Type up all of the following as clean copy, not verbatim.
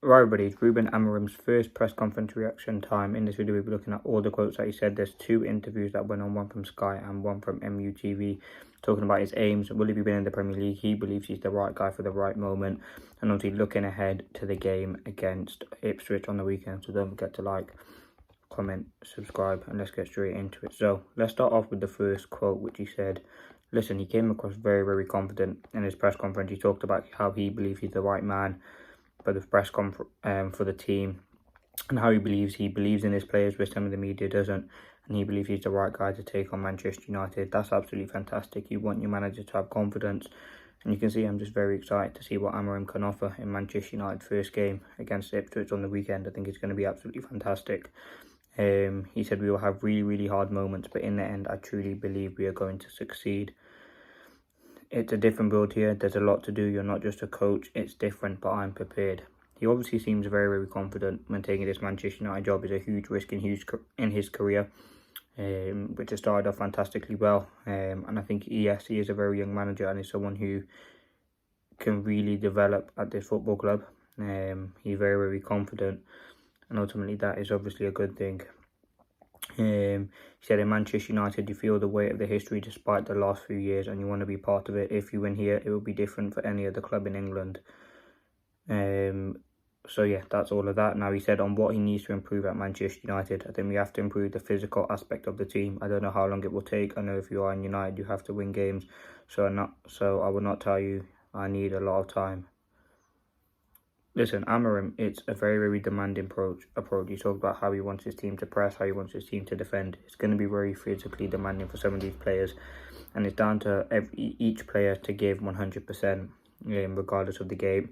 Right, everybody, it's Ruben Amorim's first press conference reaction time. In this video, we'll be looking at all the quotes that he said. There's two interviews that went on, one from Sky and one from MUTV, talking about his aims. Will he be winning the Premier League? He believes he's the right guy for the right moment. And obviously looking ahead to the game against Ipswich on the weekend. So don't forget to like, comment, subscribe, and let's get straight into it. So let's start off with the first quote, which he said, listen, he came across very, very confident in his press conference. He talked about how he believes he's the right man for the press conference for the team, and how he believes in his players, which some of the media doesn't, and he believes he's the right guy to take on Manchester United. That's absolutely fantastic. You want your manager to have confidence, and you can see I'm just very excited to see what Amorim can offer in Manchester United's first game against Ipswich on the weekend. I think it's going to be absolutely fantastic. He said we will have really, really hard moments, but in the end, I truly believe we are going to succeed. It's a different build here. There's a lot to do. You're not just a coach. It's different, but I'm prepared. He obviously seems very, very confident when taking this Manchester United job. Is a huge risk in his career, which has started off fantastically well. And I think, yes, he is a very young manager and is someone who can really develop at this football club. He's very, very confident, and ultimately that is obviously a good thing. He said in Manchester United, you feel the weight of the history despite the last few years, and you want to be part of it. If you win here, it will be different for any other club in England. So yeah, that's all of that. Now, he said on what he needs to improve at Manchester United, I think we have to improve the physical aspect of the team. I don't know how long it will take. I know if you are in United, you have to win games. So I will not tell you I need a lot of time. Listen, Amorim, it's a very, very demanding approach. He talked about how he wants his team to press, how he wants his team to defend. It's going to be very physically demanding for some of these players, and it's down to each player to give 100%, regardless of the game.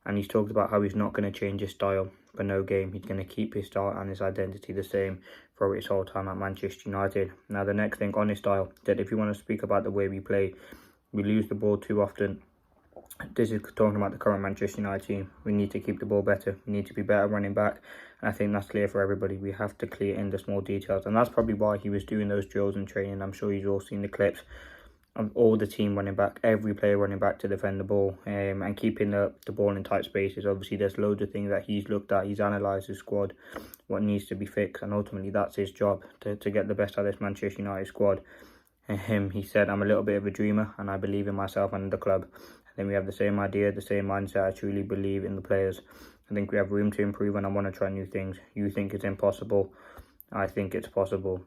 And he's talked about how he's not going to change his style for no game. He's going to keep his style and his identity the same for his whole time at Manchester United. Now, the next thing on his style, that if you want to speak about the way we play, we lose the ball too often. This is talking about the current Manchester United team. We need to keep the ball better. We need to be better running back. And I think that's clear for everybody. We have to clear in the small details. And that's probably why he was doing those drills and training. I'm sure you've all seen the clips of all the team running back, every player running back to defend the ball, and keeping the ball in tight spaces. Obviously, there's loads of things that he's looked at. He's analysed his squad, what needs to be fixed. And ultimately, that's his job, to get the best out of this Manchester United squad. He said, I'm a little bit of a dreamer and I believe in myself and the club. I think we have the same idea, the same mindset. I truly believe in the players. I think we have room to improve and I want to try new things. You think it's impossible. I think it's possible.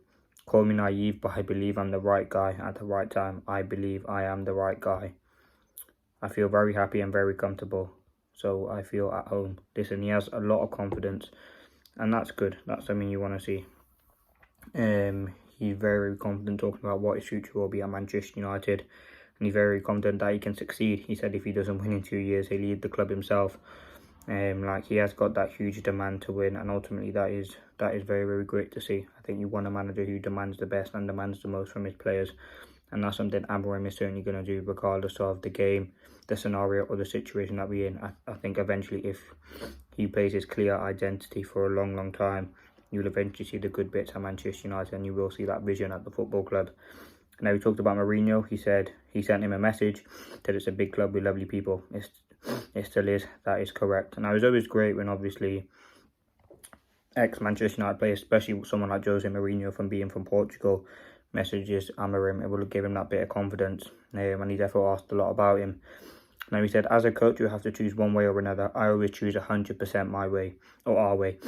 Call me naive, but I believe I'm the right guy at the right time. I believe I am the right guy. I feel very happy and very comfortable. So I feel at home. Listen, he has a lot of confidence and that's good. That's something you want to see. He's very confident talking about what his future will be at Manchester United, and he's very confident that he can succeed. He said if he doesn't win in 2 years, he'll lead the club himself. Like, he has got that huge demand to win, and ultimately that is very, very great to see. I think you want a manager who demands the best and demands the most from his players, and that's something Amorim is certainly going to do, regardless of the game, the scenario, or the situation that we're in. I think eventually, if he plays his clear identity for a long, long time, you'll eventually see the good bits at Manchester United, and you will see that vision at the football club. Now, he talked about Mourinho. He said he sent him a message that it's a big club with lovely people. It still is. That is correct. And it was always great when, obviously, ex-Manchester United players, especially someone like Jose Mourinho, from being from Portugal, messages Amorim. It will give him that bit of confidence. And he definitely asked a lot about him. Now, he said, as a coach, you have to choose one way or another. I always choose 100% my way, or our way.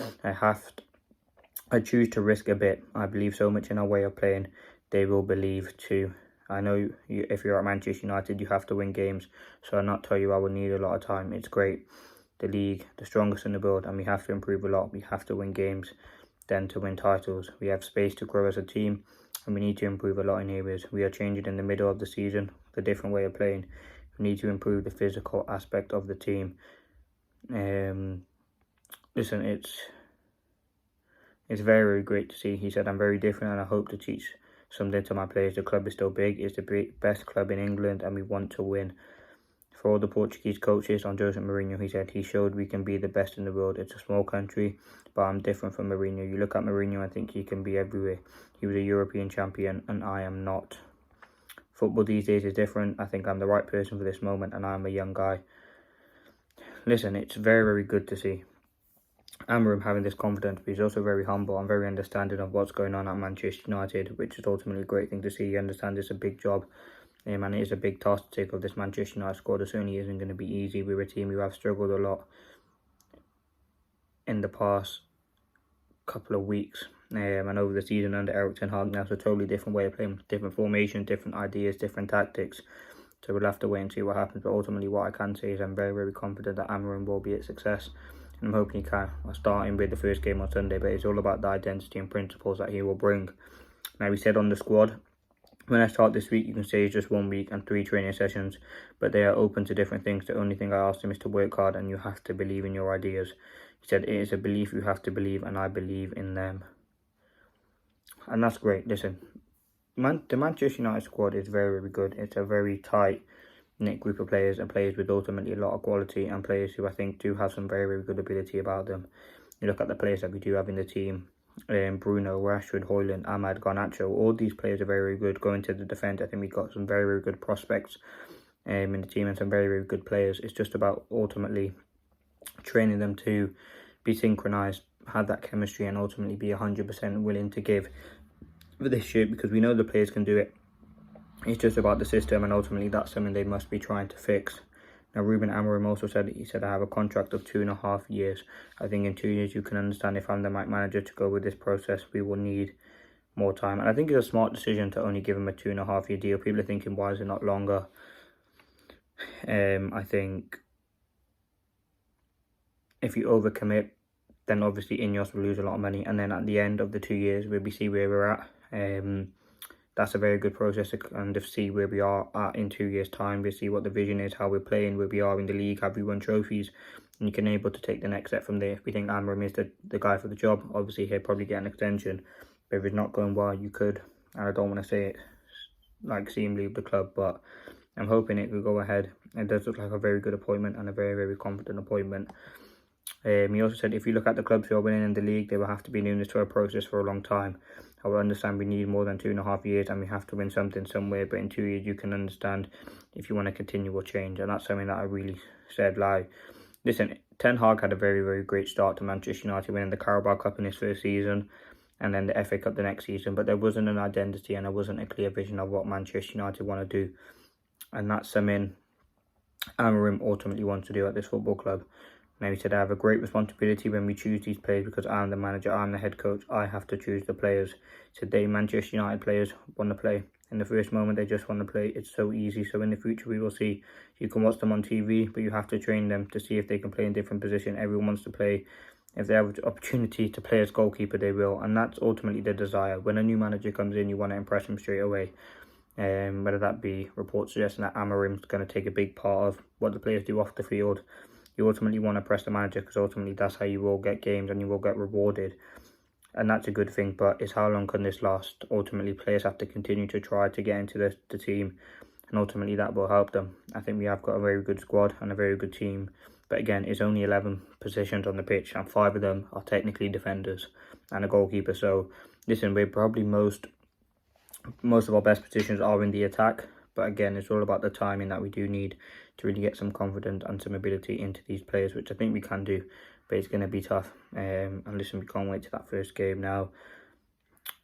I choose to risk a bit. I believe so much in our way of playing. They will believe too. I know if you're at Manchester United, you have to win games. So I'll not tell you I will need a lot of time. It's great. The league, the strongest in the world, and we have to improve a lot. We have to win games, then to win titles. We have space to grow as a team, and we need to improve a lot in areas. We are changing in the middle of the season, the different way of playing. We need to improve the physical aspect of the team. Listen, it's very, very great to see. He said, I'm very different and I hope to teach something to my players. The club is still big. It's the best club in England and we want to win. For all the Portuguese coaches on Jose Mourinho, he said, he showed we can be the best in the world. It's a small country, but I'm different from Mourinho. You look at Mourinho, I think he can be everywhere. He was a European champion and I am not. Football these days is different. I think I'm the right person for this moment and I'm a young guy. Listen, it's very, very good to see. Amorim having this confidence, but he's also very humble and very understanding of what's going on at Manchester United, which is ultimately a great thing to see. He understands it's a big job, and it is a big task to take of this Manchester United squad. It certainly isn't going to be easy. We're a team who have struggled a lot in the past couple of weeks, and over the season under Eric Ten Hag. Now it's a totally different way of playing, different formation, different ideas, different tactics. So we'll have to wait and see what happens. But ultimately, what I can say is I'm very, very confident that Amorim will be a success. And I'm hoping he can. I'm starting with the first game on Sunday, but it's all about the identity and principles that he will bring. Now, we said on the squad, when I start this week, you can say it's just 1 week and 3 training sessions, but they are open to different things. The only thing I asked him is to work hard, and you have to believe in your ideas. He said, it is a belief you have to believe, and I believe in them. And that's great. Listen, the Manchester United squad is very, very good. It's a very tight-knit group of players, and players with ultimately a lot of quality, and players who I think do have some very, very good ability about them. You look at the players that we do have in the team, Bruno, Rashford, Højlund, Ahmad, Garnacho, all these players are very, very good. Going to the defence, I think we've got some very, very good prospects in the team and some very, very good players. It's just about ultimately training them to be synchronised, have that chemistry, and ultimately be 100% willing to give for this year, because we know the players can do it. It's just about the system, and ultimately that's something they must be trying to fix. Now, Ruben Amorim also said, I have a contract of 2.5 years. I think in 2 years you can understand if I'm the right manager to go with this process, we will need more time. And I think it's a smart decision to only give him a 2.5 year deal. People are thinking, why is it not longer? I think if you overcommit, then obviously Ineos will lose a lot of money. And then at the end of the 2 years, we'll see where we're at. That's a very good process to kind of see where we are at in 2 years' time. We'll see what the vision is, how we're playing, where we are in the league, have we won trophies, and you can able to take the next step from there. If we think Amorim is the guy for the job, obviously he'll probably get an extension. But if it's not going well, you could, and I don't want to say it, like see him leave the club, but I'm hoping it will go ahead. It does look like a very good appointment and a very, very confident appointment. He also said if you look at the clubs who are winning in the league, they will have to be doing this to a process for a long time. I will understand we need more than 2.5 years and we have to win something somewhere, but in 2 years you can understand if you want to continue or change, and that's something that I really said live. Listen, Ten Hag had a very, very great start to Manchester United, winning the Carabao Cup in his first season and then the FA Cup the next season, but there wasn't an identity and there wasn't a clear vision of what Manchester United want to do, and that's something Amorim ultimately wants to do at this football club. Now, he said, I have a great responsibility when we choose these players because I'm the manager, I'm the head coach, I have to choose the players. Today, Manchester United players want to play. In the first moment, they just want to play. It's so easy. So in the future, we will see. You can watch them on TV, but you have to train them to see if they can play in different positions. Everyone wants to play. If they have the opportunity to play as goalkeeper, they will. And that's ultimately the desire. When a new manager comes in, you want to impress him straight away. Whether that be reports suggesting that Amorim's going to take a big part of what the players do off the field. You ultimately want to press the manager because ultimately that's how you will get games and you will get rewarded. And that's a good thing, but it's how long can this last? Ultimately, players have to continue to try to get into the team, and ultimately that will help them. I think we have got a very good squad and a very good team, but again, it's only 11 positions on the pitch and 5 of them are technically defenders and a goalkeeper. So listen, we're probably most of our best positions are in the attack, but again, it's all about the timing that we do need to really get some confidence and some ability into these players, which I think we can do, but it's going to be tough. And listen, we can't wait to that first game now.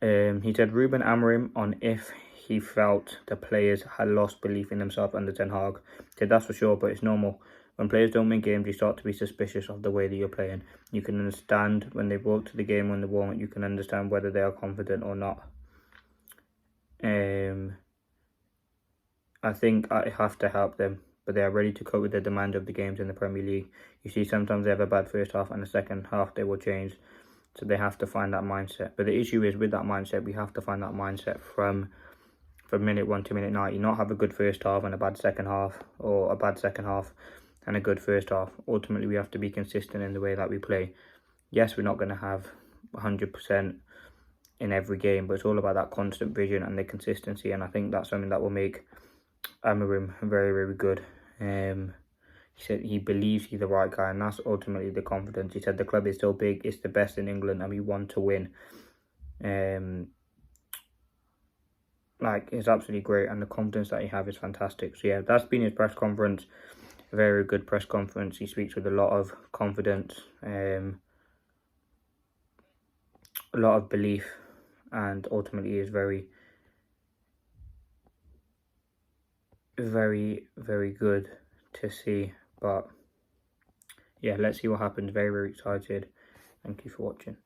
He said Ruben Amorim on if he felt the players had lost belief in themselves under Ten Hag. He said that's for sure, but it's normal. When players don't win games, you start to be suspicious of the way that you're playing. You can understand when they walk to the game when they warm, you can understand whether they are confident or not. I think I have to help them, but they are ready to cope with the demand of the games in the Premier League. You see, sometimes they have a bad first half and the second half they will change. So they have to find that mindset. But the issue is with that mindset, we have to find that mindset from minute 1 to minute 90. Not have a good first half and a bad second half, or a bad second half and a good first half. Ultimately, we have to be consistent in the way that we play. Yes, we're not going to have 100% in every game, but it's all about that constant vision and the consistency. And I think that's something that will make Amorim very, very good. He said he believes he's the right guy, and that's ultimately the confidence. He said the club is still big, it's the best in England, and we want to win. It's absolutely great, and the confidence that he has is fantastic. So yeah, that's been his press conference. A very good press conference. He speaks with a lot of confidence. lot of belief, and ultimately is very, very good to see. But yeah, let's see what happens. Very excited. Thank you for watching.